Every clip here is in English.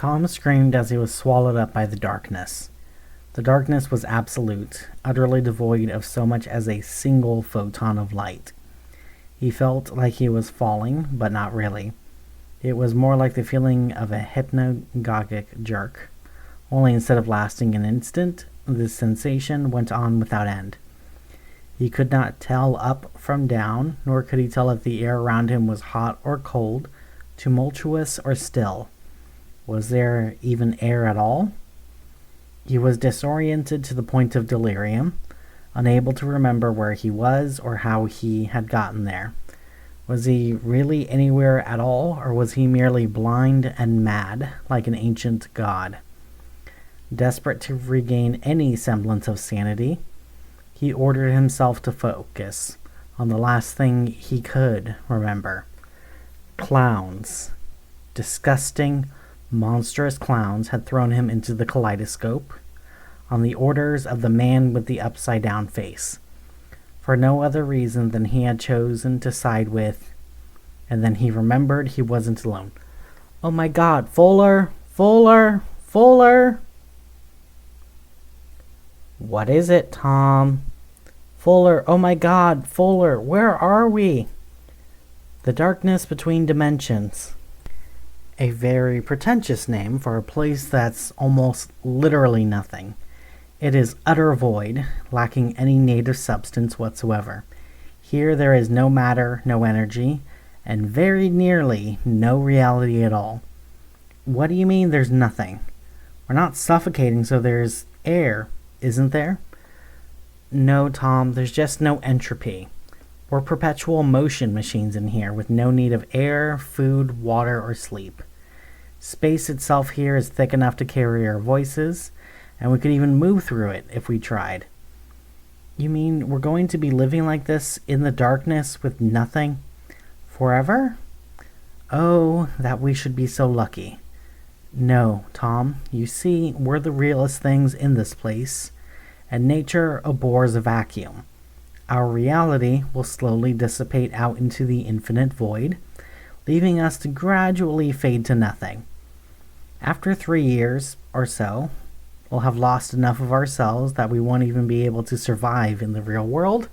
Tom screamed as he was swallowed up by the darkness. The darkness was absolute, utterly devoid of so much as a single photon of light. He felt like he was falling, but not really. It was more like the feeling of a hypnagogic jerk, only instead of lasting an instant, the sensation went on without end. He could not tell up from down, nor could he tell if the air around him was hot or cold, tumultuous or still. Was there even air at all? He was disoriented to the point of delirium, unable to remember where he was or how he had gotten there. Was he really anywhere at all, or was he merely blind and mad, like an ancient god? Desperate to regain any semblance of sanity, he ordered himself to focus on the last thing he could remember. Clowns. Disgusting, monstrous clowns had thrown him into the kaleidoscope on the orders of the man with the upside-down face, for no other reason than he had chosen to side with, and then he remembered he wasn't alone. "Oh my God, Fuller! Fuller! Fuller!" "What is it, Tom?" "Fuller, oh my God, Fuller, where are we?" "The darkness between dimensions." A very pretentious name for a place that's almost literally nothing. It is utter void, lacking any native substance whatsoever. Here there is no matter, no energy, and very nearly no reality at all. What do you mean there's nothing? We're not suffocating, so there's air, isn't there? No, Tom, there's just no entropy. We're perpetual motion machines in here with no need of air, food, water, or sleep. Space itself here is thick enough to carry our voices, and we could even move through it if we tried. You mean we're going to be living like this in the darkness with nothing? Forever? Oh, that we should be so lucky. No, Tom, you see, we're the realest things in this place, and nature abhors a vacuum. Our reality will slowly dissipate out into the infinite void, leaving us to gradually fade to nothing. After 3 years or so, we'll have lost enough of ourselves that we won't even be able to survive in the real world,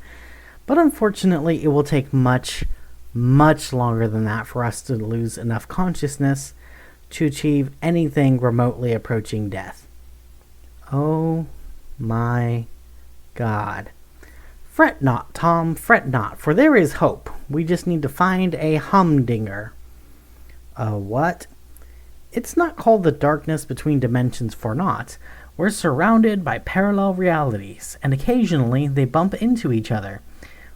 but unfortunately it will take much, much longer than that for us to lose enough consciousness to achieve anything remotely approaching death. Oh my God. Fret not, Tom, fret not, for there is hope. We just need to find a Humdinger. A what? It's not called the darkness between dimensions for naught. We're surrounded by parallel realities, and occasionally they bump into each other.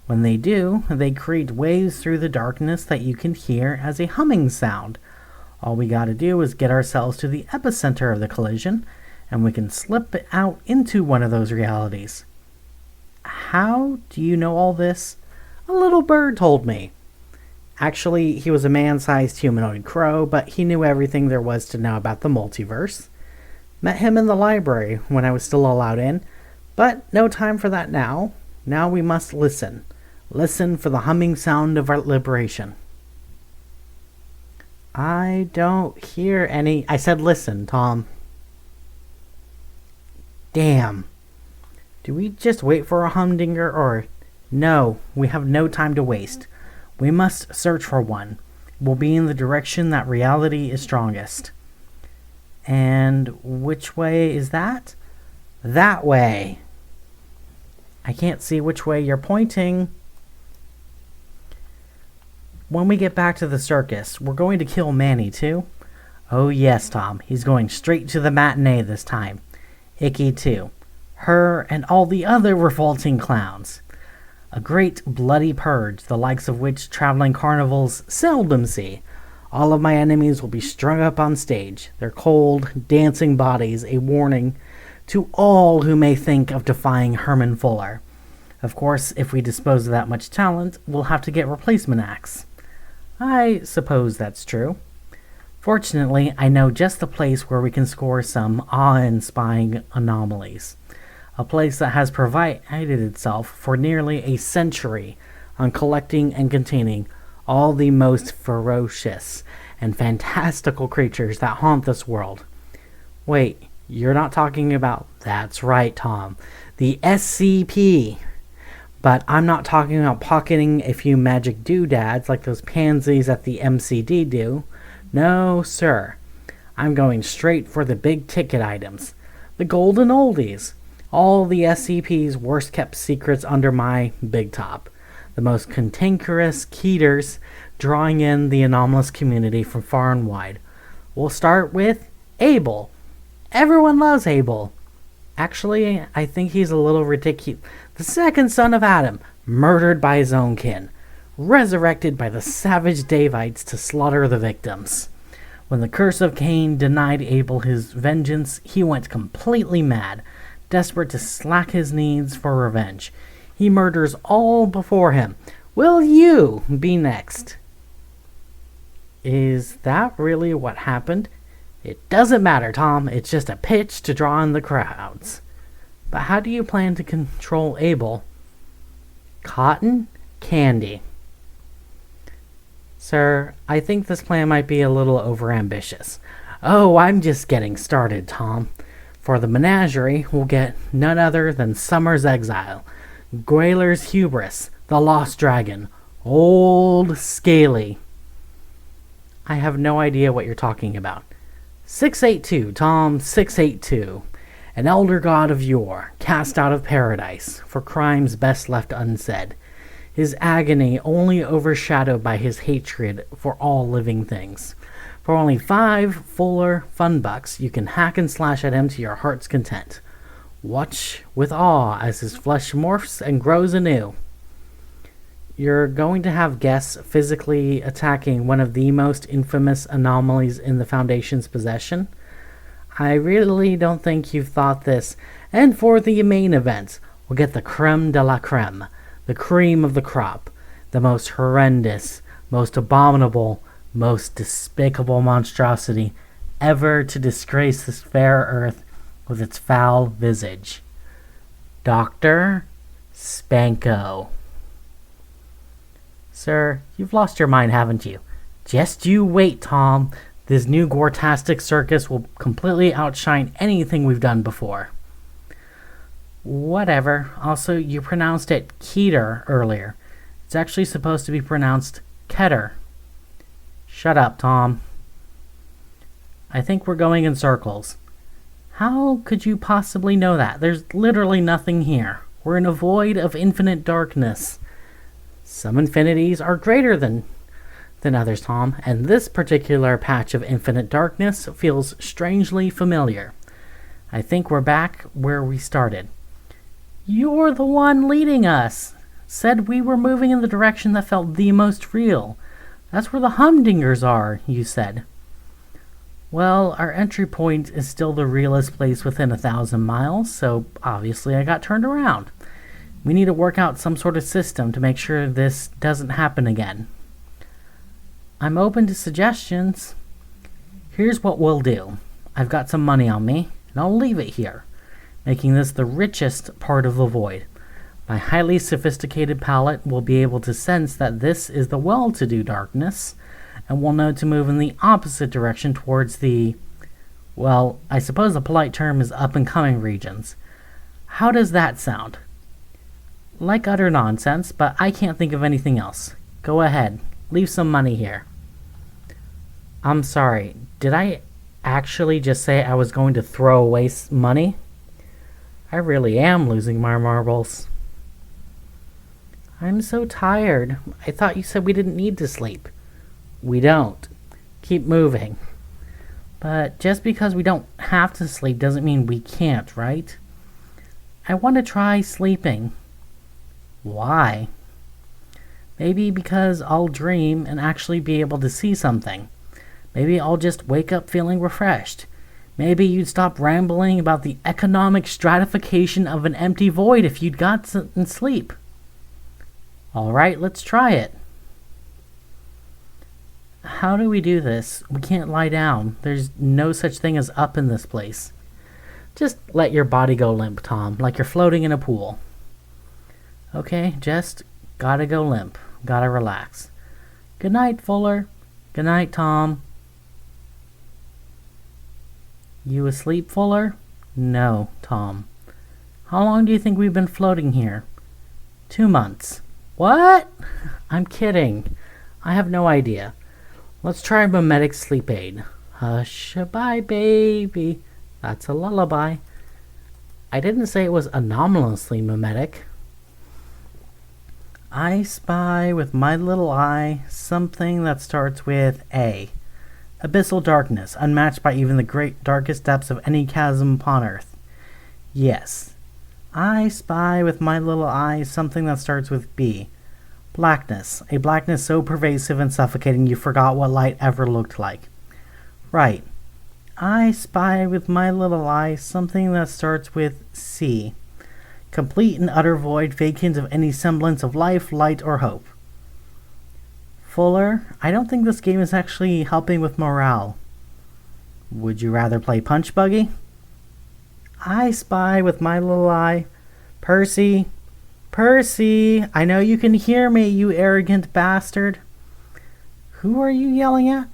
When they do, they create waves through the darkness that you can hear as a humming sound. All we gotta do is get ourselves to the epicenter of the collision, and we can slip out into one of those realities. How do you know all this? A little bird told me. Actually, he was a man-sized humanoid crow, but he knew everything there was to know about the multiverse. Met him in the library when I was still allowed in, but no time for that now. Now we must listen. Listen for the humming sound of our liberation. I don't hear any. I said listen, Tom. Damn. Do we just wait for a Humdinger, or... No, we have no time to waste. We must search for one. We'll be in the direction that reality is strongest. And which way is that? That way. I can't see which way you're pointing. When we get back to the circus, we're going to kill Manny too. Oh yes, Tom. He's going straight to the matinee this time. Icky too. Her and all the other revolting clowns. A great bloody purge, the likes of which traveling carnivals seldom see. All of my enemies will be strung up on stage, their cold, dancing bodies a warning to all who may think of defying Herman Fuller. Of course, if we dispose of that much talent, we'll have to get replacement acts. I suppose that's true. Fortunately, I know just the place where we can score some awe-inspiring anomalies. A place that has provided itself for nearly a century on collecting and containing all the most ferocious and fantastical creatures that haunt this world. Wait, you're not talking about... That's right, Tom. The SCP. But I'm not talking about pocketing a few magic doodads like those pansies at the MCD do. No, sir. I'm going straight for the big ticket items. The golden oldies. All the SCP's worst kept secrets under my big top. The most cantankerous keeters drawing in the anomalous community from far and wide. We'll start with Abel. Everyone loves Abel. Actually, I think he's a little ridiculous. The second son of Adam, murdered by his own kin, resurrected by the savage Davites to slaughter the victims. When the curse of Cain denied Abel his vengeance, he went completely mad, desperate to slack his needs for revenge. He murders all before him. Will you be next? Is that really what happened? It doesn't matter, Tom. It's just a pitch to draw in the crowds. But how do you plan to control Abel? Cotton candy. Sir, I think this plan might be a little overambitious. Oh, I'm just getting started, Tom. For the menagerie, we'll get none other than Summer's Exile, Gwayler's Hubris, the Lost Dragon, Old Scaly. I have no idea what you're talking about. 682, Tom, 682. An elder god of yore, cast out of paradise, for crimes best left unsaid. His agony only overshadowed by his hatred for all living things. For only 5 fuller fun bucks, you can hack and slash at him to your heart's content. Watch with awe as his flesh morphs and grows anew. You're going to have guests physically attacking one of the most infamous anomalies in the Foundation's possession? I really don't think you've thought this. And for the main event, we'll get the creme de la creme, the cream of the crop, the most horrendous, most abominable, most despicable monstrosity ever to disgrace this fair earth with its foul visage. Dr. Spanko. Sir, you've lost your mind, haven't you? Just you wait, Tom. This new gore-tastic circus will completely outshine anything we've done before. Whatever. Also, you pronounced it Keter earlier. It's actually supposed to be pronounced Keter. Shut up, Tom. I think we're going in circles. How could you possibly know that? There's literally nothing here. We're in a void of infinite darkness. Some infinities are greater than others, Tom, and this particular patch of infinite darkness feels strangely familiar. I think we're back where we started. You're the one leading us. Said we were moving in the direction that felt the most real. That's where the Humdingers are, you said. Well, our entry point is still the realest place within 1,000 miles, so obviously I got turned around. We need to work out some sort of system to make sure this doesn't happen again. I'm open to suggestions. Here's what we'll do. I've got some money on me, and I'll leave it here, making this the richest part of the void. My highly sophisticated palate will be able to sense that this is the well-to-do darkness, and will know to move in the opposite direction towards the, well, I suppose the polite term is up-and-coming regions. How does that sound? Like utter nonsense, but I can't think of anything else. Go ahead. Leave some money here. I'm sorry. Did I actually just say I was going to throw away money? I really am losing my marbles. I'm so tired. I thought you said we didn't need to sleep. We don't. Keep moving. But just because we don't have to sleep doesn't mean we can't, right? I want to try sleeping. Why? Maybe because I'll dream and actually be able to see something. Maybe I'll just wake up feeling refreshed. Maybe you'd stop rambling about the economic stratification of an empty void if you'd got some sleep. Alright, let's try it. How do we do this? We can't lie down. There's no such thing as up in this place. Just let your body go limp, Tom, like you're floating in a pool. Okay, just gotta go limp. Gotta relax. Good night, Fuller. Good night, Tom. You asleep, Fuller? No, Tom. How long do you think we've been floating here? 2 months. What? I'm kidding. I have no idea. Let's try a mimetic sleep aid. Hush-a-bye, baby. That's a lullaby. I didn't say it was anomalously mimetic. I spy with my little eye something that starts with A. Abyssal darkness, unmatched by even the great darkest depths of any chasm upon earth. Yes. I spy with my little eye something that starts with B. Blackness, a blackness so pervasive and suffocating you forgot what light ever looked like. Right. I spy with my little eye something that starts with C. Complete and utter void, vacant of any semblance of life, light, or hope. Fuller, I don't think this game is actually helping with morale. Would you rather play Punch Buggy? I spy with my little eye. Percy! Percy! I know you can hear me, you arrogant bastard. Who are you yelling at?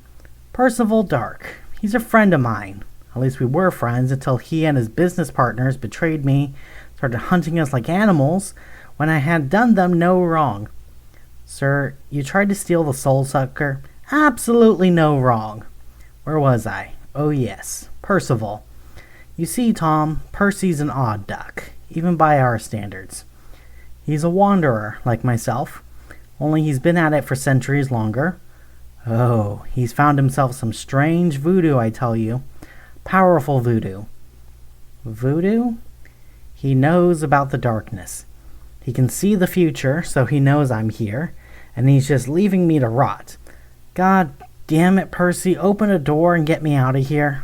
Percival Dark. He's a friend of mine. At least we were friends until he and his business partners betrayed me, started hunting us like animals, when I had done them no wrong. Sir, you tried to steal the soul sucker? Absolutely no wrong. Where was I? Oh yes, Percival. You see, Tom, Percy's an odd duck, even by our standards. He's a wanderer, like myself, only he's been at it for centuries longer. Oh, he's found himself some strange voodoo, I tell you. Powerful voodoo. Voodoo? He knows about the darkness. He can see the future, so he knows I'm here, and he's just leaving me to rot. God damn it, Percy, open a door and get me out of here.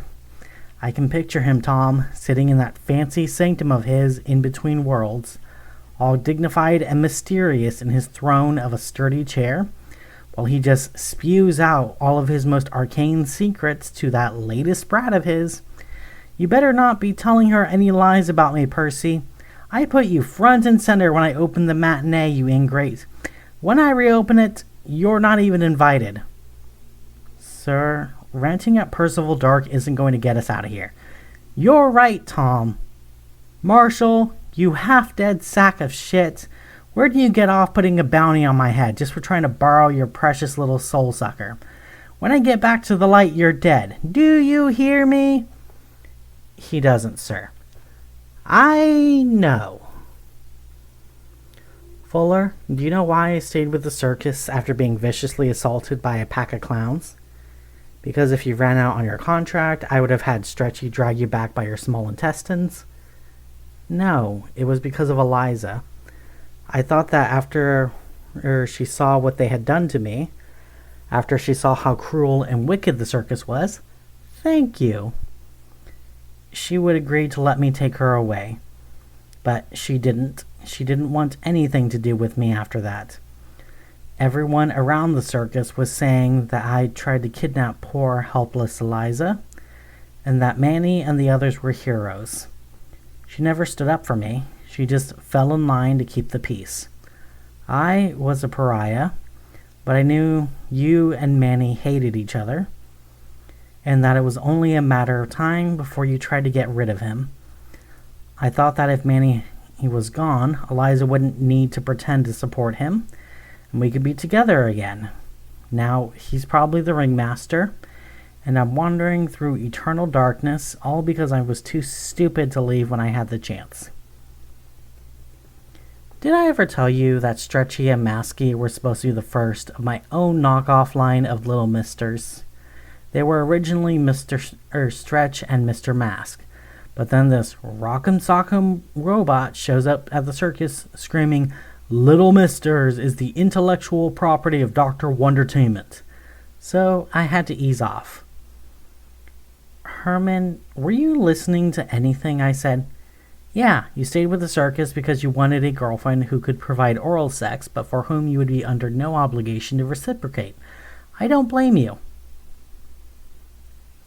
I can picture him, Tom, sitting in that fancy sanctum of his in between worlds, all dignified and mysterious in his throne of a sturdy chair, while he just spews out all of his most arcane secrets to that latest brat of his. You better not be telling her any lies about me, Percy. I put you front and center when I opened the matinee, you ingrate. When I reopen it, you're not even invited. Sir, ranting at Percival Dark isn't going to get us out of here. You're right, Tom. Marshall, you half-dead sack of shit. Where do you get off putting a bounty on my head just for trying to borrow your precious little soul sucker? When I get back to the light, you're dead. Do you hear me? He doesn't, sir. I know. Fuller, do you know why I stayed with the circus after being viciously assaulted by a pack of clowns? Because if you ran out on your contract, I would have had Stretchy drag you back by your small intestines? No, it was because of Eliza. I thought that after she saw what they had done to me, after she saw how cruel and wicked the circus was, thank you, she would agree to let me take her away. But she didn't. She didn't want anything to do with me after that. Everyone around the circus was saying that I tried to kidnap poor, helpless Eliza, and that Manny and the others were heroes. She never stood up for me. She just fell in line to keep the peace. I was a pariah, but I knew you and Manny hated each other, and that it was only a matter of time before you tried to get rid of him. I thought that if Manny was gone, Eliza wouldn't need to pretend to support him, and we could be together again. Now he's probably the ringmaster, and I'm wandering through eternal darkness, all because I was too stupid to leave when I had the chance. Did I ever tell you that Stretchy and Masky were supposed to be the first of my own knockoff line of Little Misters? They were originally Mr. Stretch and Mr. Mask, but then this rock'em sock'em robot shows up at the circus screaming, "Little Misters is the intellectual property of Dr. Wondertainment." So I had to ease off. Herman, were you listening to anything I said? Yeah, you stayed with the circus because you wanted a girlfriend who could provide oral sex, but for whom you would be under no obligation to reciprocate. I don't blame you.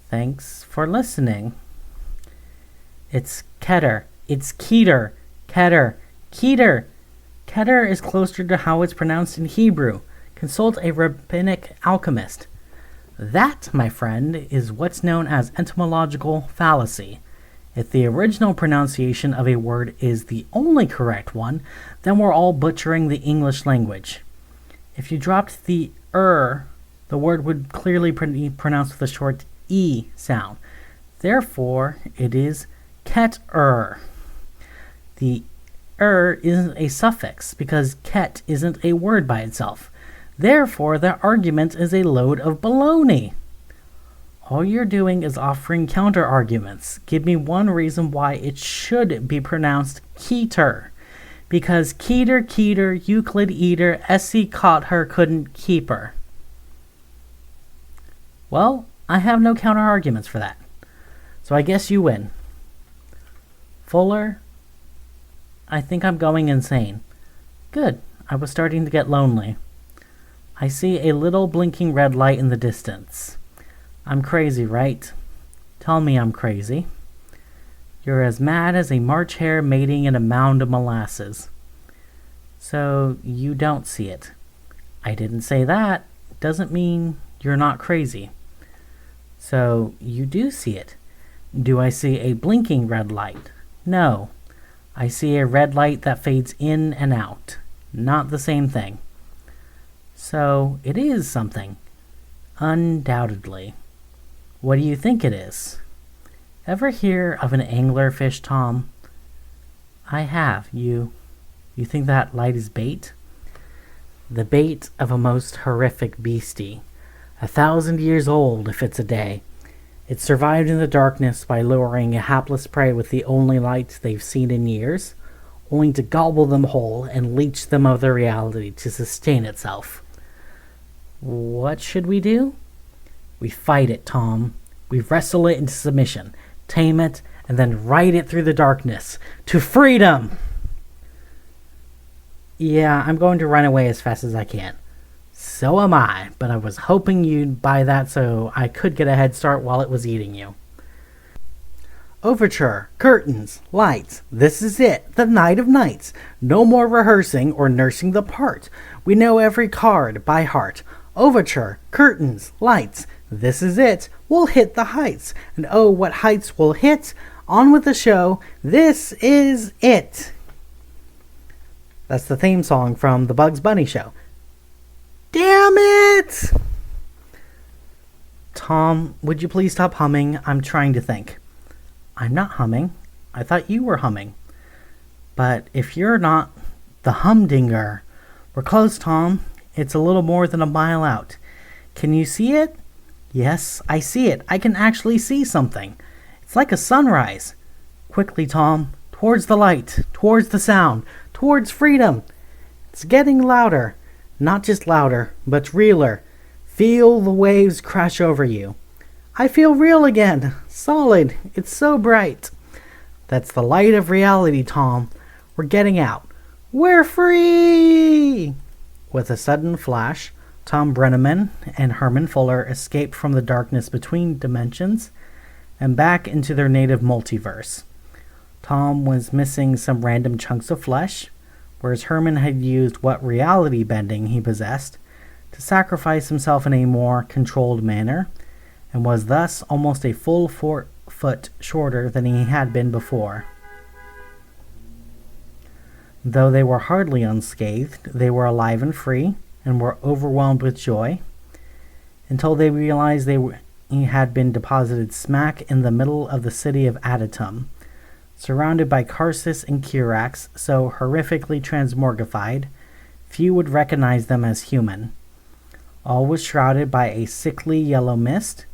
Thanks for listening. It's Keter. It's Keter. Keter. Keter. Keter is closer to how it's pronounced in Hebrew. Consult a rabbinic alchemist. That, my friend, is what's known as etymological fallacy. If the original pronunciation of a word is the only correct one, then we're all butchering the English language. If you dropped the the word would clearly be pronounced with a short E sound. Therefore, it is ket-er. The isn't a suffix because ket isn't a word by itself. Therefore, the argument is a load of baloney. All you're doing is offering counter-arguments. Give me one reason why it should be pronounced keeter. Because keeter, Euclid eater, SC caught her, couldn't keep her. Well, I have no counter-arguments for that. So I guess you win. Fuller, I think I'm going insane. Good, I was starting to get lonely. I see a little blinking red light in the distance. I'm crazy, right? Tell me I'm crazy. You're as mad as a March hare mating in a mound of molasses. So you don't see it. I didn't say that. Doesn't mean you're not crazy. So you do see it. Do I see a blinking red light? No. I see a red light that fades in and out. Not the same thing. So it is something. Undoubtedly. What do you think it is? Ever hear of an anglerfish, Tom? I have. You think that light is bait? The bait of a most horrific beastie. 1,000 years old, if it's a day. It survived in the darkness by luring a hapless prey with the only lights they've seen in years, only to gobble them whole and leech them of their reality to sustain itself. What should we do? We fight it, Tom. We wrestle it into submission, tame it, and then ride it through the darkness to freedom! Yeah, I'm going to run away as fast as I can. So am I, but I was hoping you'd buy that so I could get a head start while it was eating you. Overture, curtains, lights. This is it, the night of nights. No more rehearsing or nursing the part. We know every card by heart. Overture, curtains, lights. This is it. We'll hit the heights. And oh, what heights we'll hit. On with the show. This is it. That's the theme song from The Bugs Bunny Show. Damn it! Tom, would you please stop humming? I'm trying to think. I'm not humming. I thought you were humming. But if you're not the Humdinger, we're close, Tom. It's a little more than a mile out. Can you see it? Yes, I see it. I can actually see something. It's like a sunrise. Quickly, Tom. Towards the light. Towards the sound. Towards freedom. It's getting louder. Not just louder, but realer. Feel the waves crash over you. I feel real again. Solid. It's so bright. That's the light of reality, Tom. We're getting out. We're free! With a sudden flash, Tom Brenneman and Herman Fuller escaped from the darkness between dimensions and back into their native multiverse. Tom was missing some random chunks of flesh, whereas Herman had used what reality bending he possessed to sacrifice himself in a more controlled manner, and was thus almost a full foot shorter than he had been before. Though they were hardly unscathed, they were alive and free, and were overwhelmed with joy, until they realized he had been deposited smack in the middle of the city of Adatum, surrounded by Karsus and Kirax, so horrifically transmorgified, few would recognize them as human. All was shrouded by a sickly yellow mist,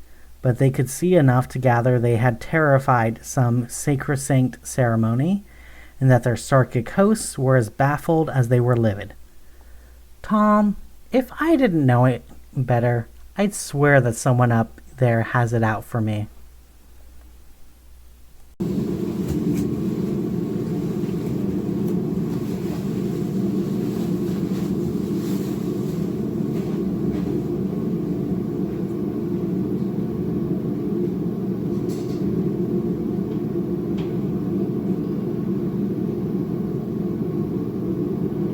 but they could see enough to gather they had terrified some sacrosanct ceremony, and that their Sarkic hosts were as baffled as they were livid. Tom, if I didn't know it better, I'd swear that someone up there has it out for me.